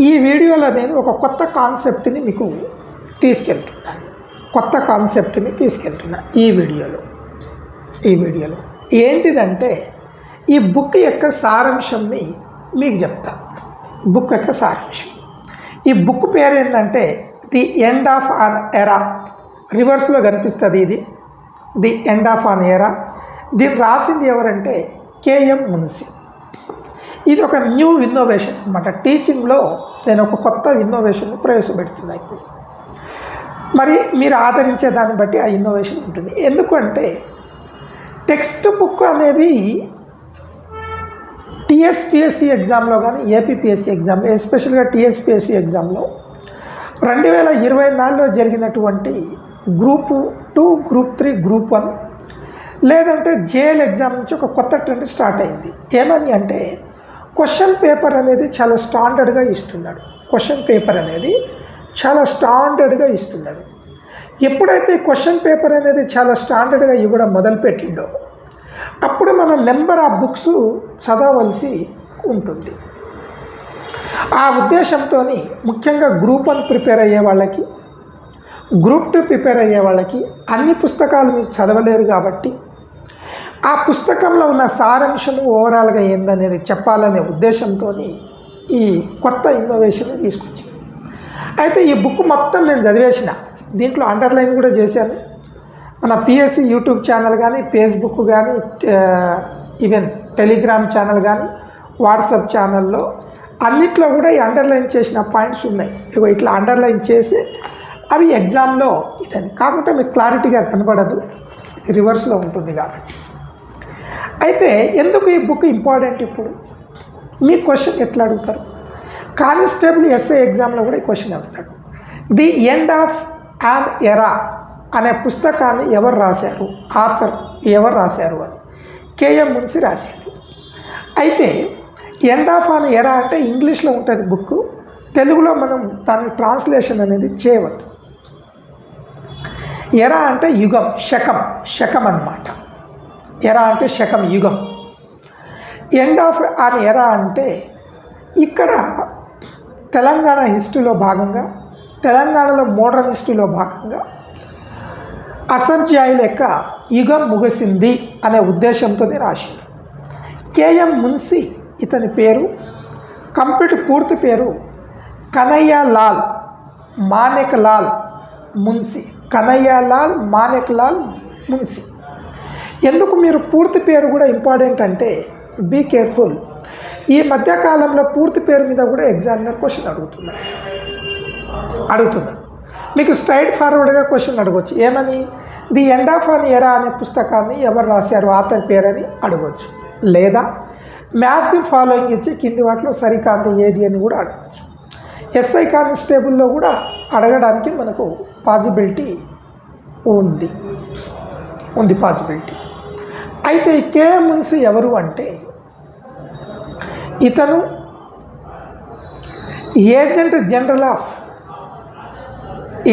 ఈ వీడియోలో నేను ఒక కొత్త కాన్సెప్ట్ని మీకు తీసుకెళ్తున్నాను. ఈ వీడియోలో ఏంటిదంటే ఈ బుక్ యొక్క సారాంశంని మీకు చెప్తా. బుక్ యొక్క సారాంశం, ఈ బుక్ పేరు ఏంటంటే ది ఎండ్ ఆఫ్ అన్ ఎరా. రివర్స్లో కనిపిస్తుంది ఇది, ది ఎండ్ ఆఫ్ అన్ ఎరా. దీన్ని రాసింది ఎవరంటే కేఎం మున్సి. ఇది ఒక న్యూ ఇన్నోవేషన్ అన్నమాట. టీచింగ్లో నేను ఒక కొత్త ఇన్నోవేషన్ని ప్రవేశపెడుతున్నా ఇప్పుడు. మరి మీరు ఆదరించే దాన్ని బట్టి ఆ ఇన్నోవేషన్ ఉంటుంది. ఎందుకంటే టెక్స్ట్ బుక్ అనేవి టీఎస్పిఎస్సి ఎగ్జామ్లో కానీ ఏపీపీఎస్సి ఎగ్జామ్లో, ఎస్పెషల్గా టీఎస్పిఎస్సి ఎగ్జామ్లో 2024లో జరిగినటువంటి గ్రూప్ 2, గ్రూప్ 3, గ్రూప్ 1 లేదంటే జేఎల్ ఎగ్జామ్ నుంచి ఒక కొత్త ట్రెండ్ స్టార్ట్ అయింది. ఏమని అంటే క్వశ్చన్ పేపర్ అనేది చాలా స్టాండర్డ్గా ఇస్తున్నాడు. ఎప్పుడైతే క్వశ్చన్ పేపర్ అనేది చాలా స్టాండర్డ్గా ఇవ్వడం మొదలుపెట్టిండో అప్పుడు మనం నెంబర్ ఆఫ్ బుక్స్ చదవవలసి ఉంటుంది. ఆ ఉద్దేశంతో ముఖ్యంగా గ్రూప్ 1 ప్రిపేర్ అయ్యే వాళ్ళకి, గ్రూప్ 2 ప్రిపేర్ అయ్యే వాళ్ళకి అన్ని పుస్తకాలు మీరు చదవలేరు కాబట్టి ఆ పుస్తకంలో ఉన్న సారాంశము ఓవరాల్గా ఏందనేది చెప్పాలనే ఉద్దేశంతో ఈ కొత్త ఇన్నోవేషన్ తీసుకొచ్చింది. అయితే ఈ బుక్ మొత్తం నేను చదివేసిన, దీంట్లో అండర్లైన్ కూడా చేశాను. మన పిఎస్సి యూట్యూబ్ ఛానల్ కానీ, ఫేస్బుక్ కానీ, ఈవెన్ టెలిగ్రామ్ ఛానల్ కానీ, వాట్సాప్ ఛానల్లో అన్నిట్లో కూడా ఈ అండర్లైన్ చేసిన పాయింట్స్ ఉన్నాయి. ఇట్లా అండర్లైన్ చేసి అవి ఎగ్జామ్లో ఇదని కాకుండా మీకు క్లారిటీగా కనబడదు, రివర్స్లో ఉంటుంది కాబట్టి. అయితే ఎందుకు ఈ బుక్ ఇంపార్టెంట్? ఇప్పుడు మీ క్వశ్చన్ ఎట్లా అడుగుతారు? కానిస్టేబుల్ ఎస్ఐ ఎగ్జామ్లో కూడా ఈ క్వశ్చన్ అడుగుతాడు. ది ఎండ్ ఆఫ్ అన్ ఎరా అనే పుస్తకాన్ని ఎవరు రాశారు, ఆథర్ ఎవరు రాశారు అని కేఎం మున్సి రాశారు. అయితే ఎండ్ ఆఫ్ అన్ ఎరా అంటే ఇంగ్లీష్లో ఉంటుంది బుక్, తెలుగులో మనం దాని ట్రాన్స్లేషన్ అనేది చేయవద్దు. ఎరా అంటే యుగం, శకం అన్నమాట. ఎరా అంటే శకం, యుగం. ఎండ్ ఆఫ్ అన్ ఎరా అంటే ఇక్కడ తెలంగాణ హిస్టరీలో భాగంగా, తెలంగాణలో మోడర్న్ హిస్టరీలో భాగంగా అసంఖ్యాయుల యొక్క యుగం ముగిసింది అనే ఉద్దేశంతో రాసింది. కేఎం మున్సి ఇతని పేరు, పూర్తి పేరు కనయ్యలాల్ మాణిక్లాల్ మున్సి. కనయ్యలాల్ మాణిక్లాల్ మున్సి. ఎందుకు మీరు పూర్తి పేరు కూడా ఇంపార్టెంట్ అంటే బీ కేర్ఫుల్. ఈ మధ్యకాలంలో పూర్తి పేరు మీద కూడా ఎగ్జామినర్ క్వశ్చన్ అడుగుతున్నాడు. మీకు స్ట్రైట్ ఫార్వర్డ్గా క్వశ్చన్ అడగవచ్చు. ఏమని? ది ఎండ్ ఆఫ్ అన్ ఎరా అనే పుస్తకాన్ని ఎవరు రాశారు, ఆథర్ పేరని అడగవచ్చు. లేదా మ్యాథ్స్ ది ఫాలోయింగ్ ఇచ్చి కింది వాటిలో సరికాంతి ఏది అని కూడా అడగవచ్చు. ఎస్ఐ కానిస్టేబుల్లో కూడా అడగడానికి మనకు పాసిబిలిటీ ఉంది. అయితే ఈ కేఎం మున్సి ఎవరు అంటే ఇతను agent general of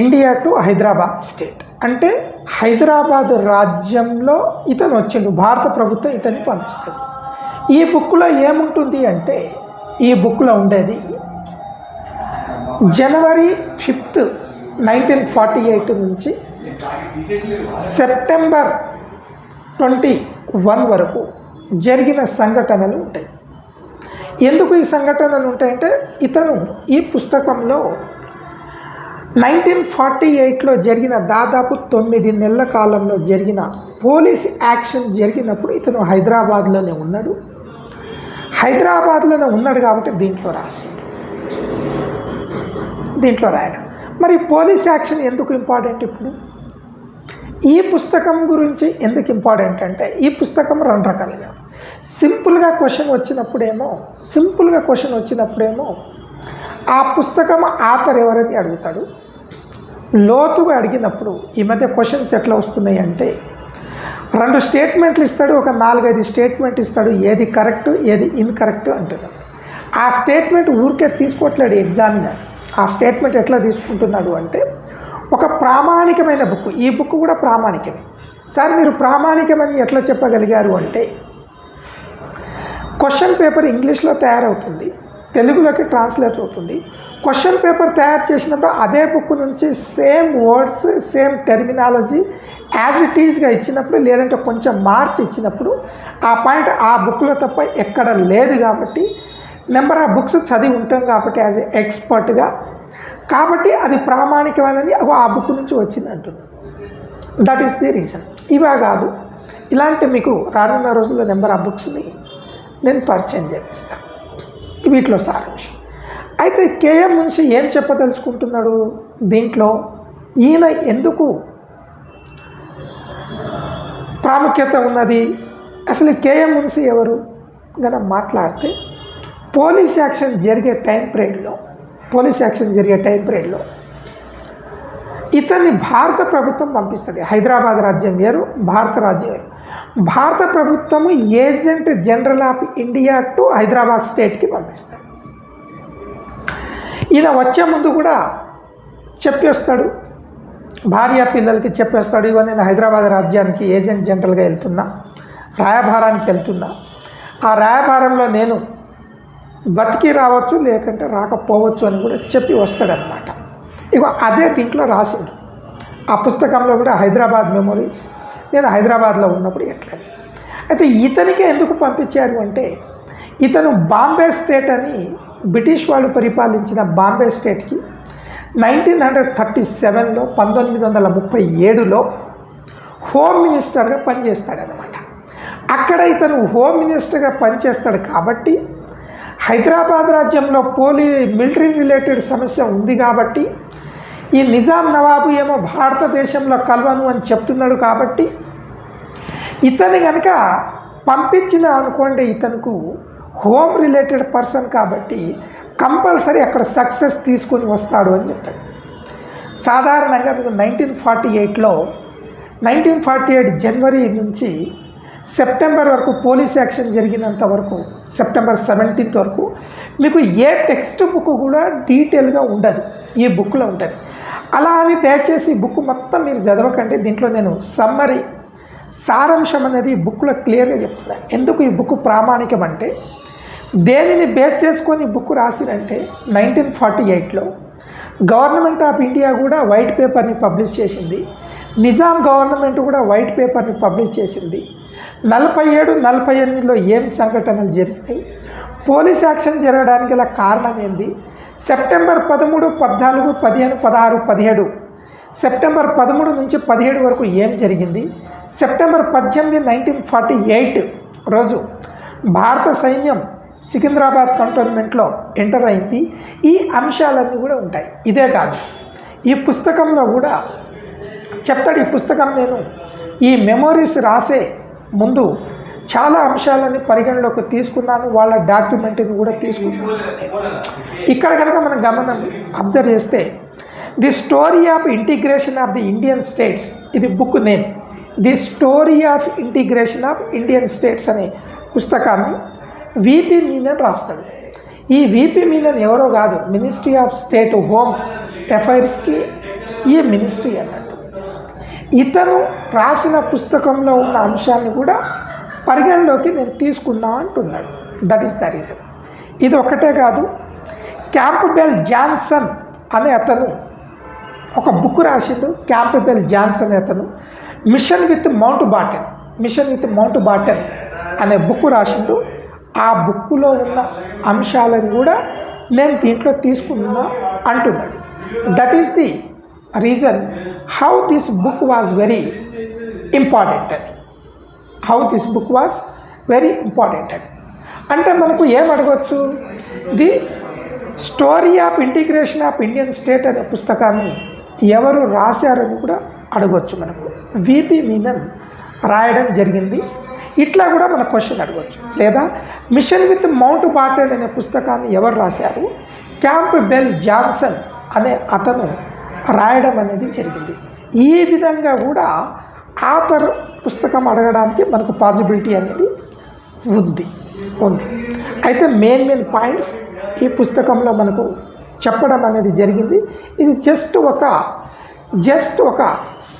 India to Hyderabad state. అంటే హైదరాబాద్ రాజ్యంలో ఇతను వచ్చిండు, భారత ప్రభుత్వం ఇతన్ని పంపిస్తుంది. ఈ బుక్లో ఏముంటుంది అంటే, ఈ బుక్లో ఉండేది జనవరి 5, 1948 నుంచి సెప్టెంబర్ 21 వరకు జరిగిన సంఘటనలు ఉంటాయి. ఎందుకు ఈ సంఘటనలు ఉంటాయంటే ఇతను ఈ పుస్తకంలో 1948లో జరిగిన దాదాపు 9 నెలల కాలంలో జరిగిన పోలీస్ యాక్షన్ జరిగినప్పుడు ఇతను హైదరాబాద్లోనే ఉన్నాడు కాబట్టి దీంట్లో రాయడం. మరి పోలీస్ యాక్షన్ ఎందుకు ఇంపార్టెంట్? ఇప్పుడు ఈ పుస్తకం గురించి ఎందుకు ఇంపార్టెంట్ అంటే ఈ పుస్తకం 2 రకాలుగా. సింపుల్గా క్వశ్చన్ వచ్చినప్పుడేమో ఆ పుస్తకం ఆథర్ ఎవరని అడుగుతాడు. లోతుగా అడిగినప్పుడు ఈ మధ్య క్వశ్చన్స్ ఎట్లా వస్తున్నాయి అంటే 2 స్టేట్మెంట్లు ఇస్తాడు, ఒక 4-5 స్టేట్మెంట్ ఇస్తాడు, ఏది కరెక్ట్ ఏది ఇన్కరెక్ట్ అంటున్నాడు. ఆ స్టేట్మెంట్ ఊరికే తీసుకోవట్లేడు ఎగ్జామినర్. ఆ స్టేట్మెంట్ ఎట్లా తీసుకుంటున్నాడు అంటే ఒక ప్రామాణికమైన బుక్, ఈ బుక్ కూడా ప్రామాణికమే. సార్ మీరు ప్రామాణికమని ఎట్లా చెప్పగలిగారు అంటే క్వశ్చన్ పేపర్ ఇంగ్లీష్లో తయారవుతుంది, తెలుగులోకి ట్రాన్స్లేట్ అవుతుంది. క్వశ్చన్ పేపర్ తయారు చేసినప్పుడు అదే బుక్ నుంచి same words same terminology as it ఈజ్గా ఇచ్చినప్పుడు, లేదంటే కొంచెం మార్చి ఇచ్చినప్పుడు ఆ పాయింట్ ఆ బుక్లో తప్ప ఎక్కడ లేదు కాబట్టి నెంబర్ ఆఫ్ బుక్స్ చదివి ఉంటాం కాబట్టి యాజ్ ఎ ఎక్స్పర్ట్గా, కాబట్టి అది ప్రామాణికమైనది ఆ బుక్ నుంచి వచ్చింది అంటున్నాను. That is the reason. ఇవా కాదు, ఇలాంటి మీకు రానున్న రోజుల్లో నెంబర్ ఆఫ్ బుక్స్ని నేను పరిచయం చేపిస్తాను. వీటిలో సారాంశం. అయితే కేఎం మున్షి ఏం చెప్పదలుచుకుంటున్నాడు దీంట్లో, ఈయన ఎందుకు ప్రాముఖ్యత ఉన్నది, అసలు కేఎం మున్షి ఎవరు గన మాట్లాడితే, పోలీస్ యాక్షన్ జరిగే టైం పీరియడ్లో ఇతన్ని భారత ప్రభుత్వం పంపిస్తుంది. హైదరాబాద్ రాజ్యం వేరు, భారత రాజ్యం వేరు. భారత ప్రభుత్వము agent general of India to Hyderabad స్టేట్కి పంపిస్తాడు. ఈయన వచ్చే ముందు కూడా చెప్పేస్తాడు, భార్య పిల్లలకి చెప్పేస్తాడు, ఇవన్నీ నేను హైదరాబాద్ రాజ్యానికి ఏజెంట్ జనరల్గా వెళ్తున్నా, రాయబారానికి వెళ్తున్నా, ఆ రాయబారంలో నేను బతికి రావచ్చు లేకంటే రాకపోవచ్చు అని కూడా చెప్పి వస్తాడనమాట. ఇక అదే దీంట్లో రాసిండు. ఆ పుస్తకంలో కూడా హైదరాబాద్ మెమోరీస్, నేను హైదరాబాద్లో ఉన్నప్పుడు ఎట్లా. అయితే ఇతనికే ఎందుకు పంపించారు అంటే, ఇతను బాంబే స్టేట్ అని బ్రిటిష్ వాళ్ళు పరిపాలించిన బాంబే స్టేట్కి 1937లో 1937లో హోమ్ మినిస్టర్గా పనిచేస్తాడనమాట. అక్కడ ఇతను హోమ్ మినిస్టర్గా పనిచేస్తాడు కాబట్టి హైదరాబాద్ రాజ్యంలో మిలిటరీ రిలేటెడ్ సమస్య ఉంది కాబట్టి, ఈ నిజాం నవాబు ఏమో భారతదేశంలో కలవను అని చెప్తున్నాడు కాబట్టి, ఇతని కనుక పంపించిన అనుకోండి, ఇతనుకు హోమ్ రిలేటెడ్ పర్సన్ కాబట్టి కంపల్సరీ అక్కడ సక్సెస్ తీసుకొని వస్తాడు అని చెప్తాడు. సాధారణంగా మీకు 1948 జనవరి నుంచి సెప్టెంబర్ వరకు పోలీస్ యాక్షన్ జరిగినంత వరకు, సెప్టెంబర్ 17 వరకు మీకు ఏ టెక్స్ట్ బుక్ కూడా డీటెయిల్గా ఉండదు, ఈ బుక్లో ఉంటుంది. అలా అని దయచేసి ఈ బుక్ మొత్తం మీరు చదవకండి. దీంట్లో నేను సమ్మరీ, సారాంశం అనేది ఈ బుక్లో క్లియర్గా చెప్తున్నా. ఎందుకు ఈ బుక్ ప్రామాణికం అంటే, దేనిని బేస్ చేసుకొని బుక్ రాసినంటే 1948లో గవర్నమెంట్ ఆఫ్ ఇండియా కూడా వైట్ పేపర్ని పబ్లిష్ చేసింది, నిజాం గవర్నమెంట్ కూడా వైట్ పేపర్ని పబ్లిష్ చేసింది. 47-48లో ఏం సంఘటనలు జరిగినాయి, పోలీస్ యాక్షన్ జరగడానికి గల కారణం ఏంది, సెప్టెంబర్ 13, 14, 15, 16, 17, సెప్టెంబర్ 13 నుంచి 17 వరకు ఏం జరిగింది, సెప్టెంబర్ 18, 1948 రోజు భారత సైన్యం సికింద్రాబాద్ కంటోన్మెంట్లో ఎంటర్ అయింది. ఈ అంశాలన్నీ కూడా ఉంటాయి. ఇదే కాదు, ఈ పుస్తకంలో కూడా చెప్తాడు. ఈ పుస్తకం నేను ఈ మెమోరీస్ రాసే ముందు చాలా అంశాలని పరిగణలోకి తీసుకున్నాను, వాళ్ళ డాక్యుమెంట్ని కూడా తీసుకున్నాను. ఇక్కడ కనుక మనం అబ్జర్వ్ చేస్తే, the story of integration of the Indian states, ఇది book name, the story of integration of Indian states అనే పుస్తకాన్ని విపి మీనన్ రాస్తాడు. ఈ విపి మీనన్ ఎవరో కాదు, మినిస్ట్రీ ఆఫ్ స్టేట్ హోమ్ అఫైర్స్కి ఈ మినిస్ట్రీ అన్నట్టు. ఇతను రాసిన పుస్తకంలో ఉన్న అంశాన్ని కూడా పరిగణలోకి నేను తీసుకున్నా అంటున్నాడు. That is the reason. ఇది ఒక్కటే కాదు, క్యాంప్బెల్ జాన్సన్ అనే అతను ఒక బుక్ రాసిండు. క్యాంప్బెల్ జాన్సన్ అనే అతను మిషన్ విత్ మౌంట్ బాటన్ అనే బుక్ రాసిండు. ఆ బుక్లో ఉన్న అంశాలను కూడా నేను దీంట్లో తీసుకున్నా అంటున్నాడు. That is the reason how this book was very important అని. అంటే మనకు ఏం అడగవచ్చు, the story of integration of Indian state అనే పుస్తకాన్ని ఎవరు రాశారని కూడా అడగవచ్చు. మనకు విపి మీనన్ రాయడం జరిగింది. ఇట్లా కూడా మన క్వశ్చన్ అడగవచ్చు. లేదా మిషన్ విత్ మౌంట్ బాటన్ అనే పుస్తకాన్ని ఎవరు రాశారు, క్యాంప్బెల్ జాన్సన్ అనే అతను రాయడం అనేది జరిగింది. ఈ విధంగా కూడా ఆథర్ పుస్తకం అడగడానికి మనకు పాసిబిలిటీ అనేది ఉంది. అయితే మెయిన్ పాయింట్స్ ఈ పుస్తకంలో మనకు చెప్పడం అనేది జరిగింది. ఇది జస్ట్ ఒక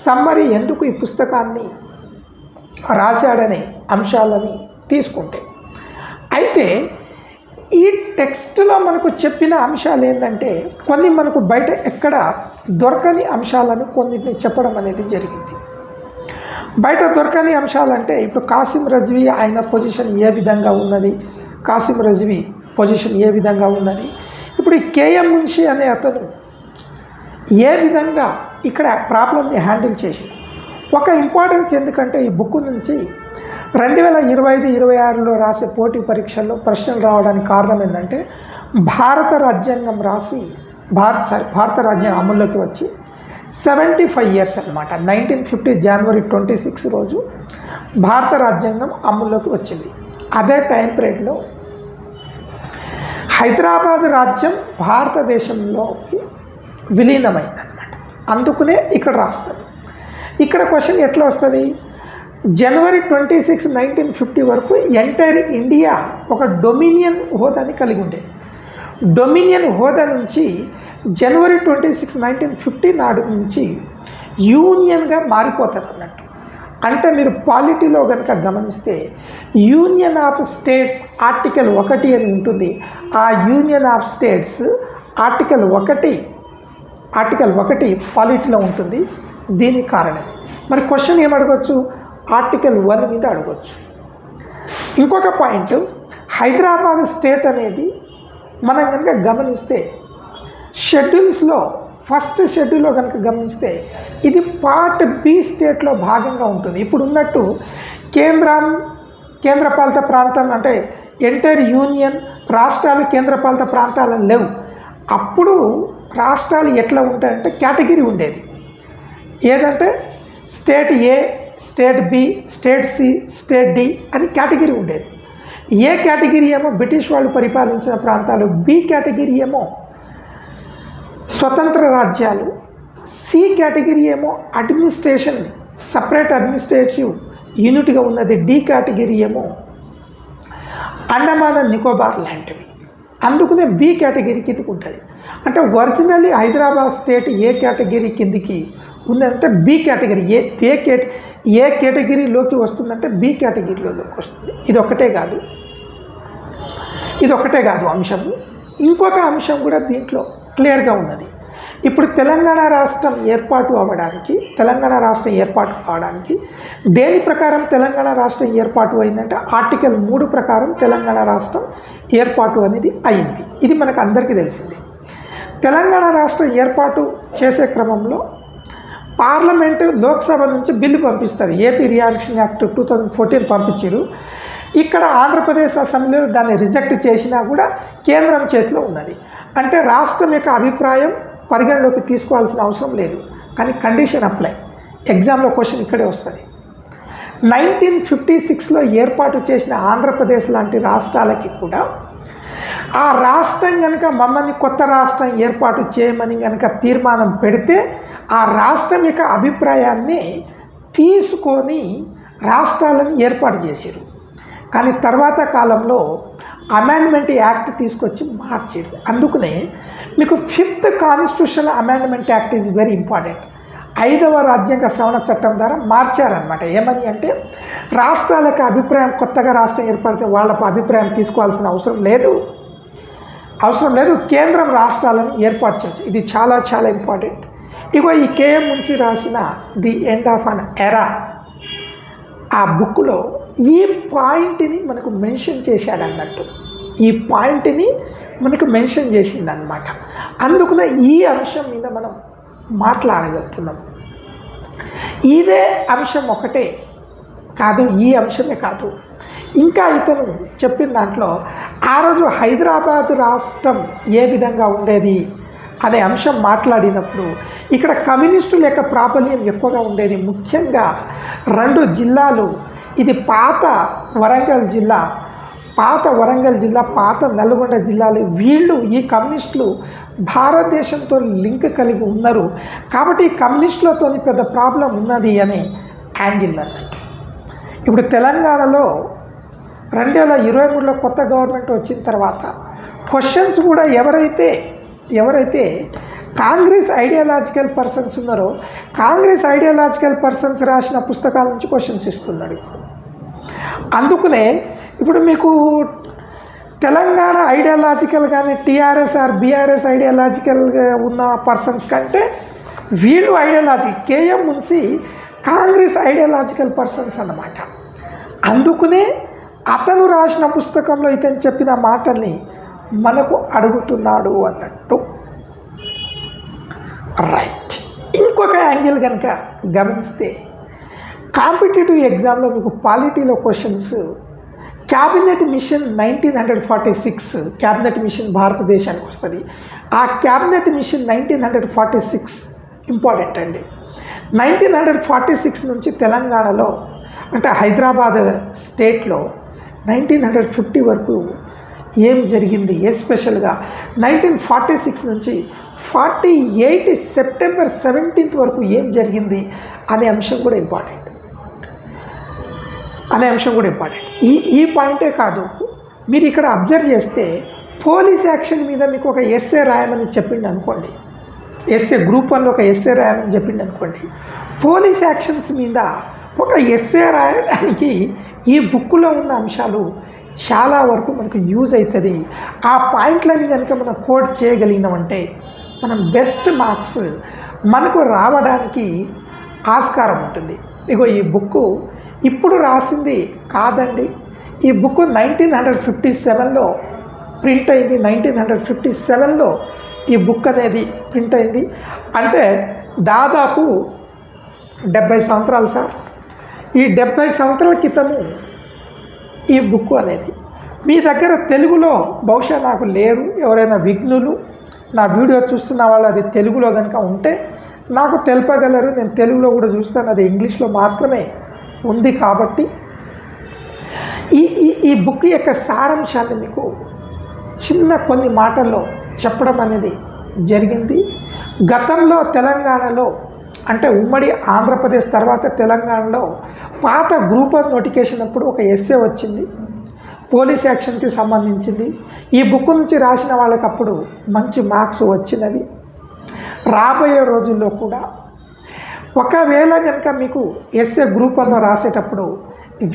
సమ్మరీ, ఎందుకు ఈ పుస్తకాన్ని రాశాడనే అంశాలని తీసుకుంటే. అయితే ఈ టెక్స్ట్లో మనకు చెప్పిన అంశాలు ఏంటంటే కొన్ని మనకు బయట ఎక్కడ దొరకని అంశాలను కొన్నిటిని చెప్పడం అనేది జరిగింది. బయట దొరకని అంశాలంటే ఇప్పుడు కాసిం రజ్వీ ఆయన పొజిషన్ ఏ విధంగా ఉన్నది, కాసిం రజ్వీ పొజిషన్ ఏ విధంగా ఉన్నది, ఇప్పుడు ఈ కేఎం మున్షి అనే అతను ఏ విధంగా ఇక్కడ ప్రాబ్లమ్ని హ్యాండిల్ చేసి ఒక ఇంపార్టెన్స్ ఎందుకంటే ఈ బుక్ నుంచి 2025-26లో రాసే పోటీ పరీక్షల్లో ప్రశ్నలు రావడానికి కారణం ఏంటంటే భారత రాజ్యాంగం రాసి భారత రాజ్యాంగం అమల్లోకి వచ్చి 75 ఇయర్స్ అనమాట. 1950 జనవరి 26 రోజు భారత రాజ్యాంగం అమల్లోకి వచ్చింది. అదే టైం పీరియడ్లో హైదరాబాద్ రాజ్యం భారతదేశంలోకి విలీనమైందనమాట. అందుకనే ఇక్కడ రాస్తుంది. ఇక్కడ క్వశ్చన్ ఎట్లా వస్తుంది, జనవరి 26, 1950 వరకు ఎంటైర్ ఇండియా ఒక డొమినియన్ హోదాని కలిగి ఉండేది. డొమినియన్ హోదా నుంచి జనవరి 26, 1950 నాడు నుంచి యూనియన్గా మారిపోతుంది అన్నట్టు. అంటే మీరు పాలిటీలో కనుక గమనిస్తే యూనియన్ ఆఫ్ స్టేట్స్ ఆర్టికల్ 1 అని ఉంటుంది. ఆ యూనియన్ ఆఫ్ స్టేట్స్ ఆర్టికల్ 1 పాలిటీలో ఉంటుంది. దీనికి కారణం మరి క్వశ్చన్ ఏమడగవచ్చు, ఆర్టికల్ 1 మీద అడగవచ్చు. ఇంకొక పాయింట్, హైదరాబాద్ స్టేట్ అనేది మనం కనుక గమనిస్తే షెడ్యూల్స్లో ఫస్ట్ షెడ్యూల్లో కనుక గమనిస్తే ఇది పార్ట్ బి స్టేట్లో భాగంగా ఉంటుంది. ఇప్పుడు ఉన్నట్టు కేంద్రపాలిత ప్రాంతం అంటే ఎంటైర్ యూనియన్ రాష్ట్రాలు కేంద్రపాలిత ప్రాంతాలు లేవు. అప్పుడు రాష్ట్రాలు ఎట్లా ఉంటాయంటే కేటగిరీ ఉండేది. ఏదంటే state A, state B, state C, state D అని కేటగిరీ ఉండేది. ఏ కేటగిరీ ఏమో బ్రిటిష్ వాళ్ళు పరిపాలించిన ప్రాంతాలు, బి కేటగిరీ ఏమో స్వతంత్ర రాజ్యాలు, సి కేటగిరీ ఏమో అడ్మినిస్ట్రేషన్ సపరేట్ అడ్మినిస్ట్రేటివ్ యూనిట్గా ఉన్నది, డి కేటగిరీ ఏమో అండమాన్ అండ్ నికోబార్ లాంటివి. అందుకనే బి కేటగిరీ కిందకి ఉంటుంది. అంటే ఒరిజినల్లీ హైదరాబాద్ స్టేట్ ఏ కేటగిరీ కిందికి ఉందంటే బి కేటగిరీ. ఏ కేటగిరీలోకి వస్తుందంటే బి కేటగిరీలోకి వస్తుంది. ఇది ఒకటే కాదు అంశము. ఇంకొక అంశం కూడా దీంట్లో క్లియర్గా ఉన్నది. ఇప్పుడు తెలంగాణ రాష్ట్రం ఏర్పాటు కావడానికి దేని ప్రకారం తెలంగాణ రాష్ట్రం ఏర్పాటు అయిందంటే ఆర్టికల్ 3 ప్రకారం తెలంగాణ రాష్ట్రం ఏర్పాటు అనేది అయింది. ఇది మనకు అందరికీ తెలిసింది. తెలంగాణ రాష్ట్రం ఏర్పాటు చేసే క్రమంలో పార్లమెంటు లోక్సభ నుంచి బిల్లు పంపిస్తారు. ఏపీ రియాక్షన్ యాక్ట్ 2014 పంపించారు. ఇక్కడ ఆంధ్రప్రదేశ్ అసెంబ్లీలో దాన్ని రిజెక్ట్ చేసినా కూడా కేంద్రం చేతిలో ఉన్నది. అంటే రాష్ట్రం యొక్క అభిప్రాయం పరిగణలోకి తీసుకోవాల్సిన అవసరం లేదు. కానీ కండిషన్ అప్లై. ఎగ్జామ్లో క్వశ్చన్ ఇక్కడే వస్తుంది. 1956లో ఏర్పాటు చేసిన ఆంధ్రప్రదేశ్ లాంటి రాష్ట్రాలకి కూడా ఆ రాష్ట్రం కనుక మమ్మల్ని కొత్త రాష్ట్రం ఏర్పాటు చేయమని కనుక తీర్మానం పెడితే ఆ రాష్ట్రం యొక్క అభిప్రాయాన్ని తీసుకొని రాష్ట్రాలను ఏర్పాటు చేశారు. కానీ తర్వాత కాలంలో అమెండ్మెంట్ యాక్ట్ తీసుకొచ్చి మార్చారు. అందుకనే మీకు 5th constitutional amendment act is very important. 5వ రాజ్యాంగ సవరణ చట్టం ద్వారా మార్చారనమాట. ఏమని అంటే రాష్ట్రాలకు అభిప్రాయం, కొత్తగా రాష్ట్రం ఏర్పడితే వాళ్ళ అభిప్రాయం తీసుకోవాల్సిన అవసరం లేదు, కేంద్రం రాష్ట్రాలను ఏర్పాటు చేయొచ్చు. ఇది చాలా చాలా ఇంపార్టెంట్. ఇగో ఈ కేఎం మున్షి రాసిన ది ఎండ్ ఆఫ్ అన్ ఎరా ఆ బుక్లో ఈ పాయింట్ని మనకు మెన్షన్ చేశాడన్నట్టు. ఈ పాయింట్ని మనకు మెన్షన్ చేసిందనమాట. అందుకనే ఈ అంశం మీద మనం మాట్లాడగలుగుతున్నాం. ఇదే అంశం ఒకటే కాదు, ఈ అంశమే కాదు, ఇంకా ఇతను చెప్పిన దాంట్లో ఆ రోజు హైదరాబాద్ రాష్ట్రం ఏ విధంగా ఉండేది అనే అంశం మాట్లాడినప్పుడు ఇక్కడ కమ్యూనిస్టుల యొక్క ప్రాబల్యం ఎక్కువగా ఉండేది. ముఖ్యంగా 2 జిల్లాలు, ఇది పాత వరంగల్ జిల్లా, పాత నల్గొండ జిల్లాలు. వీళ్ళు ఈ కమ్యూనిస్టులు భారతదేశంతో లింక్ కలిగి ఉన్నారు కాబట్టి ఈ కమ్యూనిస్టులతో పెద్ద ప్రాబ్లం ఉన్నది అని యాంగిల్ అన్నట్టు. ఇప్పుడు తెలంగాణలో 2023లో కొత్త గవర్నమెంట్ వచ్చిన తర్వాత క్వశ్చన్స్ కూడా ఎవరైతే కాంగ్రెస్ ఐడియాలజికల్ పర్సన్స్ ఉన్నారో కాంగ్రెస్ ఐడియాలజికల్ పర్సన్స్ రాసిన పుస్తకాల నుంచి క్వశ్చన్స్ ఇస్తున్నాడు. అందుకనే ఇప్పుడు మీకు తెలంగాణ ఐడియాలజికల్ కానీ టీఆర్ఎస్ ఆర్ బీఆర్ఎస్ ఐడియాలజికల్గా ఉన్న పర్సన్స్ కంటే వీళ్ళు ideology K M Munshi Congress ideological persons అన్నమాట. అందుకునే అతను రాసిన పుస్తకంలో ఇతను చెప్పిన మాటల్ని మనకు అడుగుతున్నాడు అన్నట్టు. రైట్. ఇంకొక యాంగిల్ కనుక గమనిస్తే కాంపిటేటివ్ ఎగ్జామ్లో మీకు పాలిటీలో questions cabinet mission 1946 cabinet mission భారతదేశానికి వస్తుంది. ఆ క్యాబినెట్ మిషన్ 1946 ఇంపార్టెంట్ అండి. 1946 నుంచి తెలంగాణలో అంటే హైదరాబాద్ స్టేట్లో 1950 వరకు ఏం జరిగింది, ఎస్పెషల్గా 1946 నుంచి 48 సెప్టెంబర్ 17 వరకు ఏం జరిగింది అనే అంశం కూడా ఇంపార్టెంట్. ఈ పాయింటే కాదు, మీరు ఇక్కడ అబ్జర్వ్ చేస్తే పోలీస్ యాక్షన్ మీద మీకు ఒక ఎస్ఏ రాయమని చెప్పిండి అనుకోండి, ఎస్ఏ గ్రూప్ 1లో ఒక ఎస్ఏ రాయమని చెప్పిండి అనుకోండి. పోలీస్ యాక్షన్స్ మీద ఒక ఎస్ఏ రాయడానికి ఈ బుక్లో ఉన్న అంశాలు చాలా వరకు మనకు యూజ్ అవుతుంది. ఆ పాయింట్లని కనుక మనం కోట్ చేయగలిగినామంటే మనం బెస్ట్ మార్క్స్ మనకు రావడానికి ఆస్కారం ఉంటుంది. ఇగో ఈ బుక్ ఇప్పుడు రాసింది కాదండి, ఈ బుక్ 1957లో ప్రింట్ అయింది. 1957లో ఈ బుక్ అనేది ప్రింట్ అయింది. అంటే దాదాపు 70 సంవత్సరాలు సార్. ఈ 70 సంవత్సరాల క్రితము ఈ బుక్ అనేది మీ దగ్గర తెలుగులో బహుశా నాకు లేరు, ఎవరైనా విఘ్నులు నా వీడియో చూస్తున్న వాళ్ళు అది తెలుగులో కనుక ఉంటే నాకు తెలపగలరు. నేను తెలుగులో కూడా చూస్తాను, అది ఇంగ్లీష్లో మాత్రమే ఉంది. కాబట్టి ఈ బుక్ యొక్క సారాంశాన్ని మీకు చిన్న కొన్ని మాటల్లో చెప్పడం అనేది జరిగింది. గతంలో తెలంగాణలో అంటే ఉమ్మడి ఆంధ్రప్రదేశ్ తర్వాత తెలంగాణలో పాత గ్రూప్ 1 నోటిఫికేషన్ అప్పుడు ఒక ఎస్ఏ వచ్చింది పోలీస్ యాక్షన్కి సంబంధించింది. ఈ బుక్ నుంచి రాసిన వాళ్ళకి అప్పుడు మంచి మార్క్స్ వచ్చినవి. రాబోయే రోజుల్లో కూడా ఒకవేళ కనుక మీకు ఎస్ఏ గ్రూప్ 1లో రాసేటప్పుడు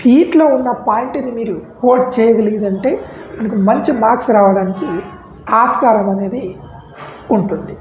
వీటిలో ఉన్న పాయింట్ని మీరు కోడ్ చేయగలిగినంటే మనకు మంచి మార్క్స్ రావడానికి ఆస్కారం అనేది ఉంటుంది.